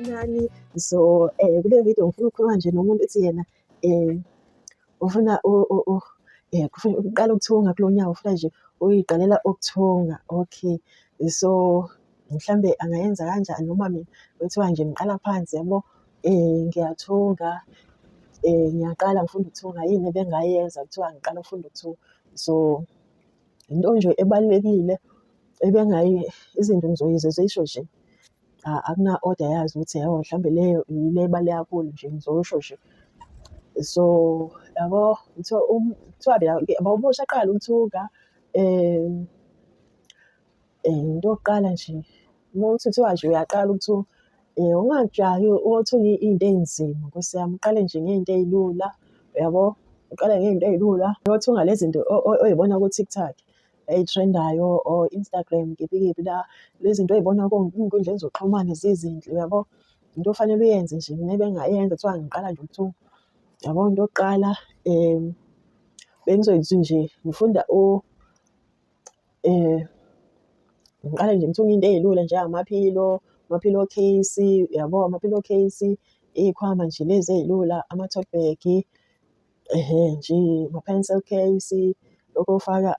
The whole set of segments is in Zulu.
nani. So kule video ngifuna ukukhuluma nje nomuntu ethi yena ufuna kufuna ukuqala ukuthunga kulo nyaka, ufuna nje uyiqalela ukuthunga. Okay, so mhlambe angayenza kanjani noma mina kuthiwa nje ngiqala phansi yabo, ngiyathunga, ngiyaqala ngifunda ukuthunga, yini ebengayenza kuthiwa ngiqala ukufunda ukuthunga. So into nje ebalulekile izinto ngizoyize zisho nje, akuna order yazo ukuthi mhlambe leyo ile ebaluleke kakhulu nje ngizosho nje. So yabo kuthiwa mawushaqala ukuthunga, into yokuqala nje mawuthi kuthiwa nje uyaqala ukuthunga, ungajahi uthunga iy'nto ey'nzima Nkosi yami, uqale nje ngey'nto ey'lula yabo, uqale ngey'nto ey'lula. Uyothunga lezi zinto oy'bona ku-TikTok ey'threndayo or Instagram, kephi la, lezi zinto oy'bona ey'nkundleni zokuxhumana zizinhle yabo. Into ofanele uyenze nje mina ebengingayenza kuthiwa ngiqala nje ukuthunga yabo. Into yokuqala bengizoyithi nje ngifunda ngiqale nje ngithunga into ey'lula ama-pillow case yabo, ama-pillow case, iy'khwama nje lezi ey'lula, ama-tote bag, nje ama-pencil case, lokho ofaka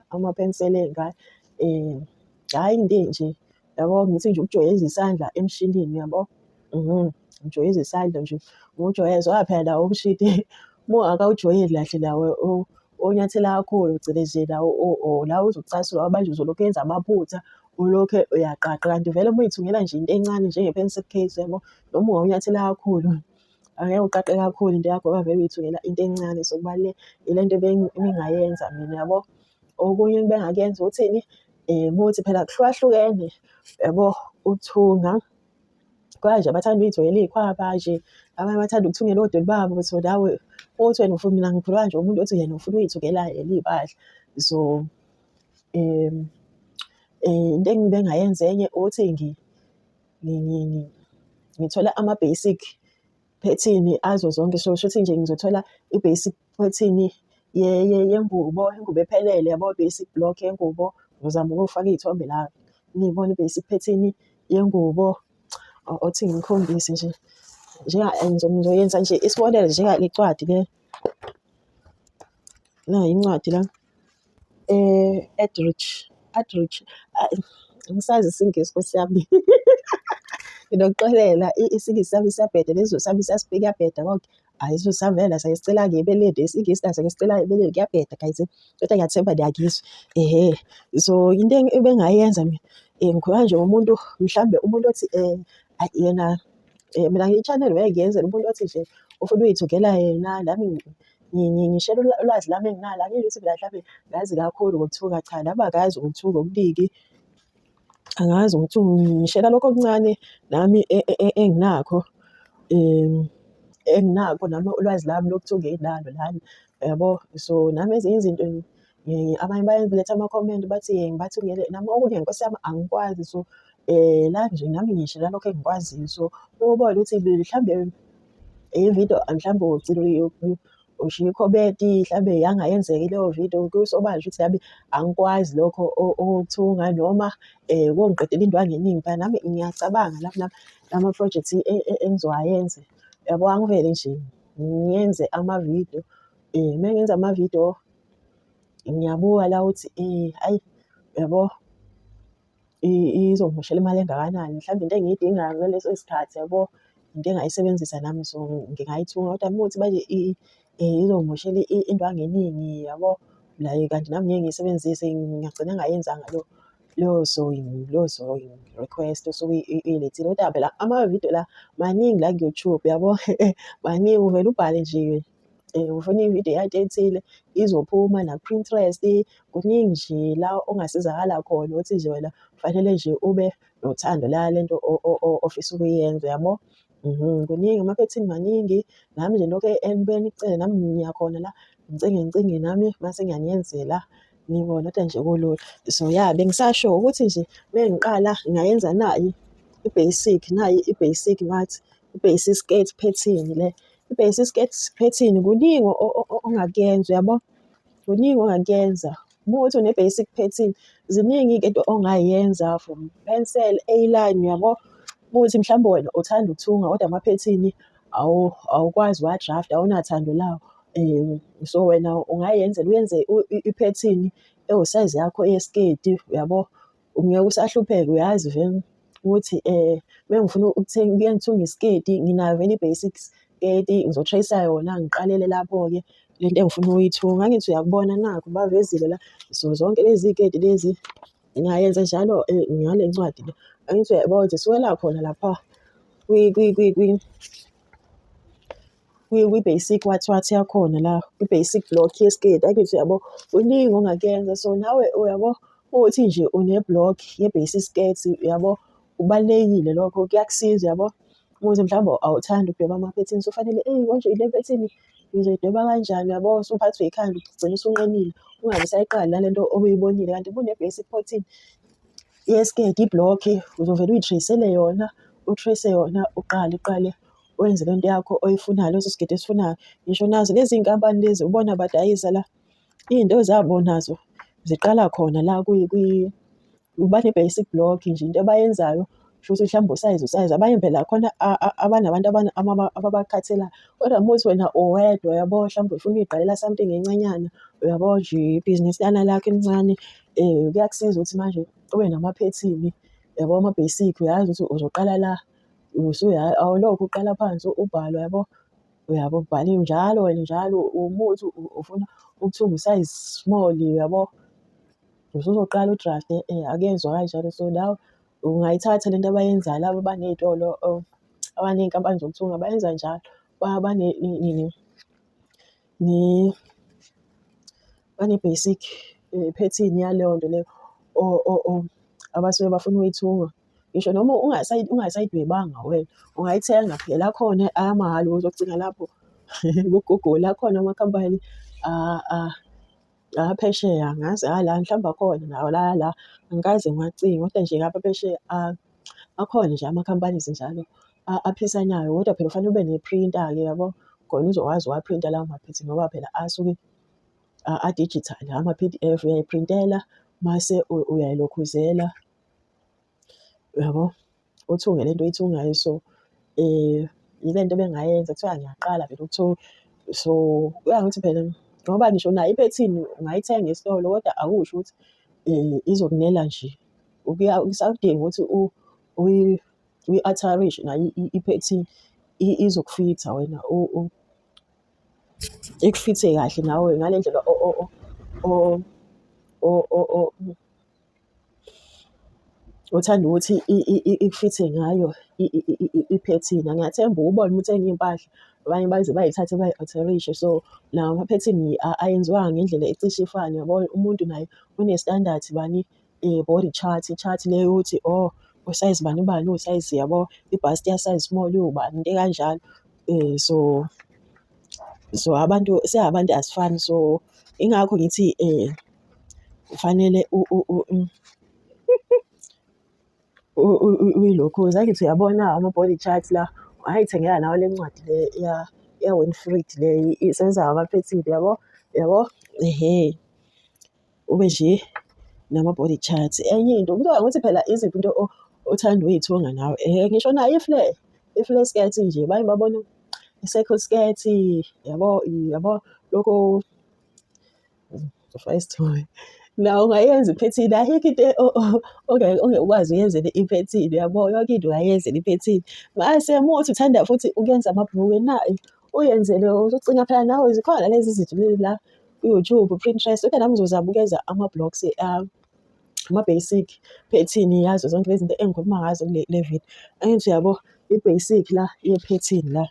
ama-pencil ey'ngane, hhayi into nje yabo. Ngithi nje ukujoyeza isandla emshinini yabo, ujoyeza isandla nje, ujoyeza ngoba phela la umshini uma ungakawujoyeli kahle lawo onyathela kakhulu, phecelezi la uzokucasula manje uzolokhu yenza amaphutha, ulokhu uyaqaqa. Kanti vele uma uy'thungela nje into encane njenge-pencil case yabo, noma ungawunyathela kakhulu angeke uqaqe kakhulu into yakho ngoba vele uy'thungela into encane. So kubaluleke ile nto ebengingayenza mina yabo. Okunye ebengakuyenza ukuthini, ukuthi phela kuhlukahlukene yabo ukuthunga. Kukhona nje abathanda ukuy'thungela iy'khwama nje, abanye bathanda ukuthungela odoli babo. So nawe uthi wena mina ngikhuluma nje umuntu othi yena ufuna uy'thungela yena iy'mpahla. So into engayenza enye ukuthi ngithola ama-basic pattern azo zonke. So shuthi nje ngizothola i-basic pattern yengubo ephelele yabo, basic block yengubo. Ngizozama ukufaka iy'thombe la niyibone i-basic pattern yengubo. Othi ngikhombise nje ngizoyenza nje isibonelo njengale ncwadi le, nayi incwadi la, Adrich, angisazi isiNgisi Nkosi yami. Nginokuxolela isiNgisi sami siyabheda, lesiZulu sami siyabheda konke. Hhayi isiZulu sami vele sake sicela ngebeleni, isiNgisi naso sake sicela ngebeleni, kuyabheda guys, kodwa ngiyathemba niyangizwa. So into ebengayenza mina, ngikhuluma nje ngomuntu, mhlambe umuntu othi yena mina i-channel vele ngiyenzela umuntu othi nje ufuna uy'thungela yena, nami ngishare ulwazi lami enginalo. Angithi phela mhlambe ngazi kakhulu ngokuthunga, cha nami angazi ukuthunga okuningi, angazi ukuthunga. Ngishera lokho okuncane nami enginakho, nami ulwazi lami lokuthunga enginalo lana yabo. So nami ezinye izinto abanye baletha ama-comment bathi ngibathungele, nami okunye Nkosi yami angikwazi. So la nje nami ngishera lokho engikwaziyo. So uma ubona ukuthi mhlambe ividiyo mhlambe ugcina ushiya ikhomenti mhlambe yangayenzeki leyo video, kusobala nje ukuthi nami angikwazi lokho okuthunga noma kongiqedela indwangu eningi. Phela nami ngiyacabanga lapho nama-project engizowayenza yabo. Angivele nje ngiyenze amavidiyo, uma ngenza amavidiyo ngiyabuka la ukuthi hhayi yabo izongimoshela imali engakanani. Mhlambe into engiyidingayo ngaleso sikhathi yabo, into engayisebenzisa nami, so ngingayithunga. Kodwa uma kuwukuthi manje izongimoshela indwangu eningi yabo, kanti nami ngeke ngiyisebenzise, ngingagcina ngingayenzanga leyo sewing request osuke uyilethile. Kodwa phela amavidiyo la maningi la ku-YouTube yabo, maningi. Uvele ubhale nje ufuna ividiyo yanto ethile izophuma naku-Pinterest. Kuningi nje la ongasizakala khona ukuthi nje wena kufanele nje ube nothando lale nto ofisa ukuyenza yabo. Kuningi ama-pattern maningi. Nami nje lokho enibeni nami ngiyakhona la ngicinge nami mase ngiyaniyenzela nibone, kodwa nje kulula. So ya bengisasho ukuthi nje uma ngiqala ngingayenza nayi i-basic ngathi i-basic skirt pattern le. I-basic skirt pattern kuningi ongakuyenza yabo, kuningi ongakuyenza. Uma uthi une-basic pattern ziningi into ongayenza, from pencil, A-line yabo, Mukuthi mhlawumbe wena uthanda ukuthunga kodwa amaphethini awukwazi uwa-draft, awunathando lawo. So wena ungayenzela uyenze iphethini ewusayizi yakho yesiketi, uyabo? Ungeke usahlupheke, uyazi vele ukuthi mengifuna ukuke ngithunge isiketi, nginayo vele i-basic sketi, ngizo-trace-a yona, ngiqalele lapho-ke lento engifuna ukuyithunga. Angithi uyakubona nakhu bavezile la, so zonke lezi y'keti lezi ngiyayenza njalo ngale ncwadi le. Angithi uyayibona ukuthi suwela khona lapha kwi-basic what yakhona la, kwi-basic block yesiketi. Angithi uyabo, kuningi ongakuyenza. So nawe uyabo, ukuthi nje une-block ye-basic skirt, uyabo, kubalulekile lokho, kuyakusiza uyabo. Umuthi mhlawumbe awuthandi ukudweba amaphethini, kufanele konje le phethini ngizoyidweba kanjani, uyabo? Usuphathwe ikhanda, ugcine usunqenile, ungabe usayiqala nalento obuyibonile. Kanti kune-basic pattern yesiketi, ibhlokhi, uzovele uyi-trace-ele yona, u-trace yona, uqale wenze lento yakho oyifunayo, leso siketi esifunayo. Ngisho nazo lezi iy'nkampani lezi ubona badayisa la, iy'nto zabo nazo ziqala khona la bane-basic block nje into abayenzayo. Shuthi mhlawumbe usayizi, abanye phela khona abanabantu ababakhathelayo. Kodwa muthi wena uwedwa, uyabo, mhlawumbe ufuna uy'qalela something encanyana, uyabo, nje ibhizinisi lana lakho elincane. Kuyakusiza ukuthi manje ube namaphethini, yabo, ama-basic, uyazi ukuthi uzoqala la, awulokhu uqala phansi ubhale, uyabo, ubhaliwe njalo wena njalo umuthi ufuna ukuthunga usayizi small, uyabo, usuzoqala udrafte. Akuyenziwa kanjalo. So nawe ungayithatha lento abayenzayo laba abaney'tolo abaney'nkampani zokuthunga, bayenza njalo. Bane-basic phethini yaleyo nto leyo abasuke bafuna ukuyithunga. Ngisho noma ungasayidwebanga wena, ungayithenga phela, akhona ayamahhala, uzocinga lapho ku-Google, akhona amakhampani aphesheya, angazi la mhlawumbe akhona nawo la angikaze ngiwacinge, kodwa nje ngapha phesheya akhona nje amakhampani njalo aphisanayo. Kodwa phela kufanele ube ne-printer-ke, yabo, khona uzokwazi ukuwaphrinta lawo maphethini ngoba phela asuke a-digital, ama-PDF. Uyayiprintela mase uyayilokhuzela, uyabo, uthunge lento oyithungayo. So ile nto bengayenza, kuthiwa ngiyaqala vele ukuthunga. So kuya ngokuthi phela ngoba ngisho nayo iphethini ungayithenga esitolo, kodwa akusho ukuthi izokunela nje. Kusadinga ukuthi uyi-alter-ishe nayo iphethini izokufitha wena, ikufithe kahle nawe ngale ndlela othanda ukuthi ikufithe ngayo iphethini. Ngiyathemba ubone uma uthenga iy'mpahla, abanye baze bayithathe bayi-alter-ishe. So lawo amaphethini ayenziwanga ngendlela ecishe ifane, yabo. Umuntu naye une-standard bani, body chart, i-chart le yokuthi usayizi bani bani usayizi, yabo, ibhasti yasize small iwubani, into ekanjalo. So abantu singabantu asifani. So ingakho ngithi kufanele uyilokhuze. Angithi uyabona ama-body chart la, ungayithengela nawe le ncwadi le ya-Winfried le isebenza ngamaphethini, yabo. Ube nje nama-body charts. Enye into kuthiwa ukuthi phela iziphi into othanda ukuy'thunga nawe. Ngisho nayo i-flare skirt nje, baye babone i-circle skirt, yabo, lokho nawe ungayenza iphethini. Ayikho into ongeke ukwazi uyenzele iphethini, yabo, yonke into ungayenzela iphethini. Mase muthi uthanda futhi ukuyenza amabhulukwe, nayi uyenzele, uzocinga phela nawe zikhona lezi zinto lezi la ku-YouTube, Pinterest. Kodwa nami ngizozama ukwenza ama-blocks, ama-basic phethini yazo zonke lezi zinto engikhuluma ngazo kule video. Angithi uyabo, i-basic la yephethini la,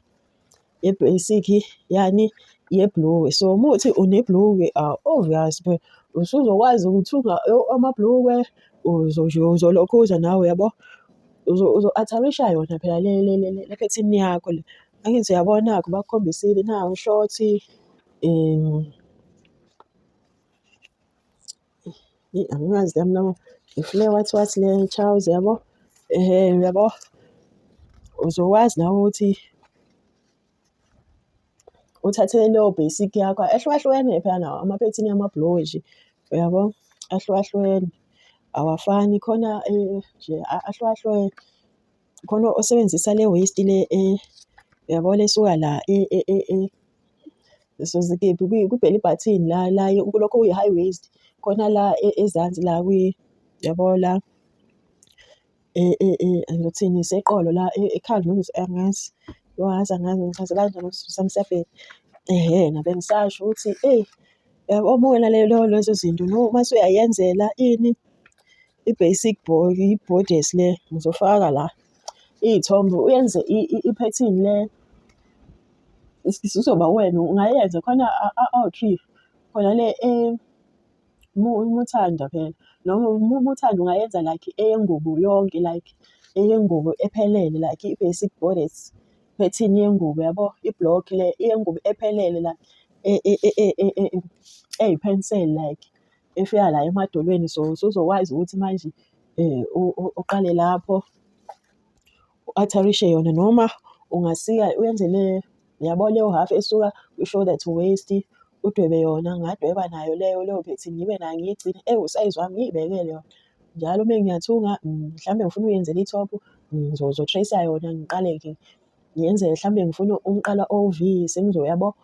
ye-basic yani yebhulukwe. So muthi unebhulukwe, obvious phela usuzokwazi ukuthunga amabhulukwe, uzolokhuza nawe, yabo, uzo-alter-isha yona phela le phethini yakho le. Angithi uyabona-ke bakukhombisile nawu i-short, angazi nami nabo i-flare what le trouser, yabo. Uyabo, uzokwazi nawe ukuthi uthathe leyo basic yakho. Ahlukahlukene phela nawo amaphethini amabhulukwe nje, uyabo, ahlukahlukene, awafani, khona nje ahlukahlukene. khona osebenzisa le waste le yabo lesuka la so zikephi kwi-belly button la kulokho kuyi-high waist khona la ezansi la yabo la ngizothini iseqolo la ekhanda noma angazi ngichaze kanjani sami siyabheda. Ngabe ngisasho ukuthi yabo uma wena lezo zinto noma usuyayenzela i-basic i-borders le ngizofaka la iy'thombe uyenze i-pattern le uzoba wena ungayenza khona awu-3 khona le umuthanda phela noma umuthanda ungayenza like eyengubo yonke like eyengubo ephelele like i-basic borders pattern yengubo yabo i-block le iyengubo ephelele la eyi-pencil like efika la emadolweni so uzokwazi ukuthi manje uqale lapho u-atharishe yona noma ungasika uyenze yabo leyo half esuka kwi-shoulder to waist udwebe yona ngadweba nayo leyo pattern ngibe nayo ngiyigcine ewusayizi wami ngiyibekele yona njalo uma ngiyathunga mhlambe ngifuna ukuyenzela i-top ngizo-trace-a yona ngiqale-ke ngiyenze mhlambe ngifuna umqala o-V sengizoyabo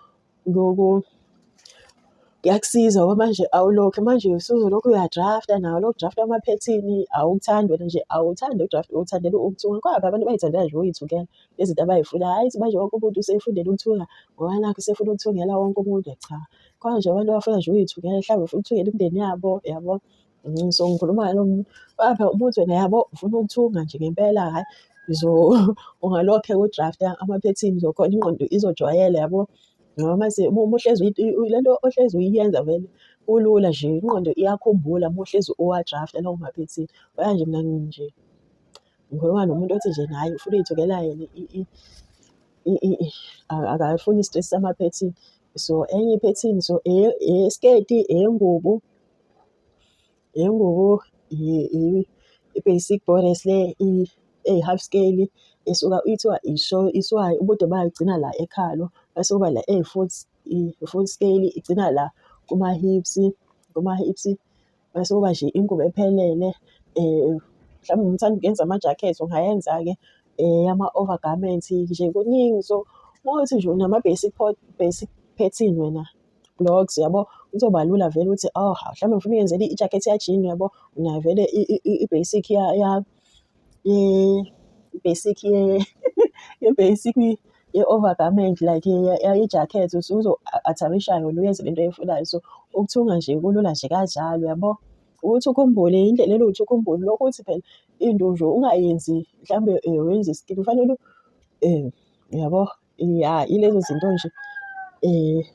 kuyakusiza ngoba manje awulokhu manje usuzolokhu uyadrafta nawo lokhu draft amaphethini awukuthandi wena nje awuthandi ukudrafta uthandela ukuthunga kodwa abantu bayithandela nje ukuy'thungela izinto abay'funayo hayi manje wonke umuntu usefundela ukuthunga ngoba nakhu usefuna ukuthungela wonke umuntu cha khona nje abantu abafuna nje ukuy'thungela mhlawumbe ufuna ukuthungela imindeni yabo yabo so ngikhuluma ngapha umuthi wena yabo ufuna ukuthunga nje ngempela hhayi ungalokhe udrafta amaphethini zokhona ingqondo izojwayela yabo noma mase uma uhlezi lento ohlezi uyiyenza vele kulula nje ingqondo iyakhumbula uma uhlezi uwadrafta lawo maphethini manje mina nje ngikhuluma nomuntu othi nje naye ufuna uy'thungela yena akafuni i-stress samaphethini so enye iphethini so eyesiketi eyengubo i-basic borders le eyi-half scale esuka isuka ubude bayo igcina la ekhalo bese kuba la full scale igcina la kuma-hips bese kuba nje ingubo ephelele mhlawumbe ngithanda ukuyenza ama-jacket ungayenza-ke ama-overgarment nje kuningi so mawukuthi nje unama-basic pattern wena blocks yabo kuzoba lula vele ukuthi mhlawumbe ngifuna ukuyenzela i-jacket ya-jean yabo unayo vele i-basic basic ye-basic ye-overgarment like ijacket uzo-atharisha yona uyenze lento oyifunayo so ukuthunga nje kulula nje kanjalo yabo ukuthi ukhumbule indlela elokuthi ukhumbule lokho ukuthi phela into nje ungayenzi mhlawumbe wenze iskip kufanele yabo ilezo zinto nje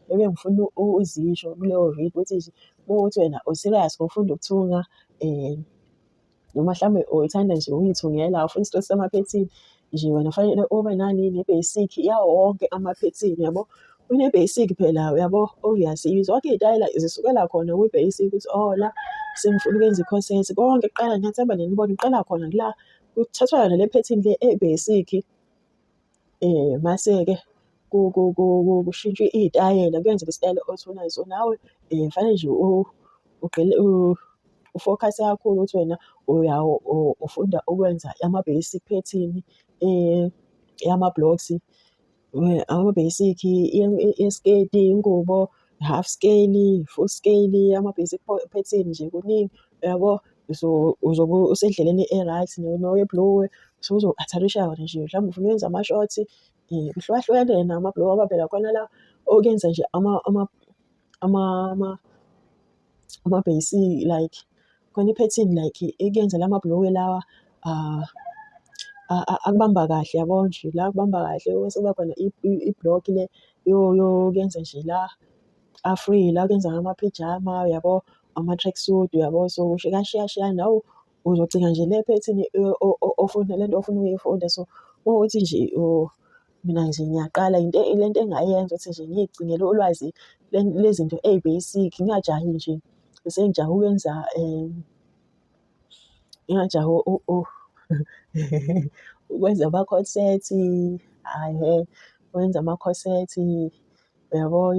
ebengifuna uzisho kuleyo video ukuthi nje mawukuthi wena u-serious ngokufunda ukuthunga noma mhlawumbe uyithanda nje ukuy'thungela awufuni i-stress samaphethini nje wena fanele ube ne-basic yawo wonke amaphethini yabo une-basic phela yabo obviously zonke iy'tayela zisukela khona kwi-basic ukuthi la sengifuna ukwenza i-corset konke kuqala ngiyathemba nenibona kuqala khona la kuthathwa yona le phethini le e-basic mase-ke kushintshwe iy'tayela kuyenzeka isitayela osifunayo so nawe fanele nje ufocus-e kakhulu ukuthi wena ufunda ukwenza ama-basic pattern yama-blocks ama-basic yesiketi ingubo half scale full scale ama-basic pattern nje kuningi yabo so uzobe usendleleni e-right noyebhuluwe uzo-atharisha yona nje mhlawumbe ufuna ukwenza ama-shorts kuhlukahlukene nama-block ngoba phela khona la okuyenza nje ama-basic like khona i-pattern like ekuyenza lamabhulukwe lawa akubamba kahle yabo nje la kubamba kahle bese kuba khona i-block le yokuyenza nje la a-free la kuyenza ngama-pajama yabo ama-tracksuit yabo so kushiyashiyana nawe uzogcina nje le pattern ofuna lento ofuna ukuyifunda so mawukuthi nje mina nje ngiyaqala lento engingayenza ukuthi nje ngiy'gcinele ulwazi lezinto eyi-basic ngingajahi nje bese ngijahe ukwenza ngingajahi ukwenza ama-corset ukwenza ama-corset yabo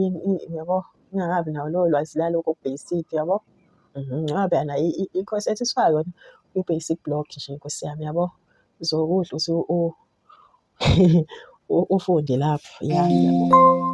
yabo ngingakabi nawo lowo lwazi lalokho oku-basic yabo ngabe nayo i-corset isifaka yona kwi-basic block nje Nkosi yami yabo. So kuhle ukuthi ufunde lapho. Ya, ngiyabonga.